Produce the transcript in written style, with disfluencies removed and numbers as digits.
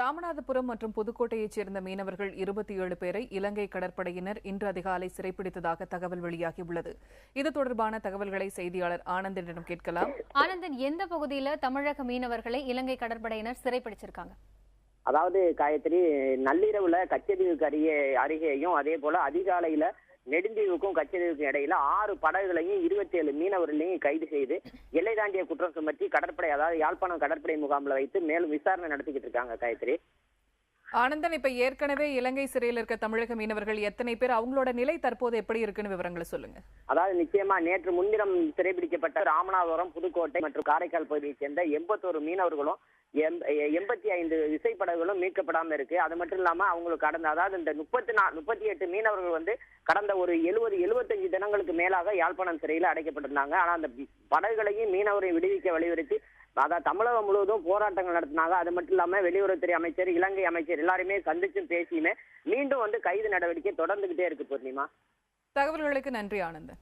ராமநாதபுரம் மற்றும் புதுக்கோட்டையைச் சேர்ந்த மீனவர்கள் 27 பேரை இலங்கை கடற்படையினர் இன்று அதிகாலை சிறைப்பிடித்ததாக தகவல் வெளியாகியுள்ளது. இது தொடர்பான தகவல்களை செய்தியாளர் ஆனந்தனிடம் கேட்கலாம். ஆனந்தன், எந்த பகுதியில் தமிழக மீனவர்களை இலங்கை கடற்படையினர் சிறைப்பிடிச்சிருக்காங்க? அதாவது காயத்ரி, நள்ளிரவுல கச்சதீவுக்கு அருகேயும் அதே போல அதிகாலையில நெடுந்தீவுக்கும் கச்சதீவுக்கும் இடையில 6 படகுகளையும் 27 மீனவர்களையும் கைது செய்து எல்லை தாண்டிய குற்றம் சுமத்தி கடற்படை, அதாவது யாழ்ப்பாணம் கடற்படை முகாமில் வைத்து மேலும் விசாரணை நடத்திக்கிட்டு இருக்காங்க. காயத்ரி, ஆனந்தன், இப்ப ஏற்கனவே இலங்கை சிறையில் இருக்க தமிழக மீனவர்கள் எத்தனை பேர், அவங்களோட நிலை தற்போது எப்படி இருக்குன்னு விவரங்களை சொல்லுங்க. அதாவது நிச்சயமா நேற்று முன்தினம் சிறைபிடிக்கப்பட்ட ராமநாதபுரம், புதுக்கோட்டை மற்றும் காரைக்கால் பகுதியைச் சேர்ந்த 81 மீனவர்களும் 85 விசைப்படகுகளும் மீட்கப்படாம இருக்கு. அது மட்டும் இல்லாம அவங்களுக்கு கடந்த, அதாவது இந்த 38 மீனவர்கள் கடந்த ஒரு 70-75 தினங்களுக்கு மேலாக யாழ்ப்பாணம் சிறையில் அடைக்கப்பட்டிருந்தாங்க. ஆனா அந்த படகுகளையும் மீனவரையும் விடுவிக்க வலியுறுத்தி அதாவது தமிழகம் முழுவதும் போராட்டங்கள் நடத்தினாங்க. அது மட்டும் இல்லாம வெளியுறவுத்துறை அமைச்சர், இலங்கை அமைச்சர் எல்லாருமே சந்திச்சும் பேசியுமே மீண்டும் கைது நடவடிக்கை தொடர்ந்துகிட்டே இருக்கு. பூர்ணிமா, தகவல்களுக்கு நன்றி ஆனந்தன்.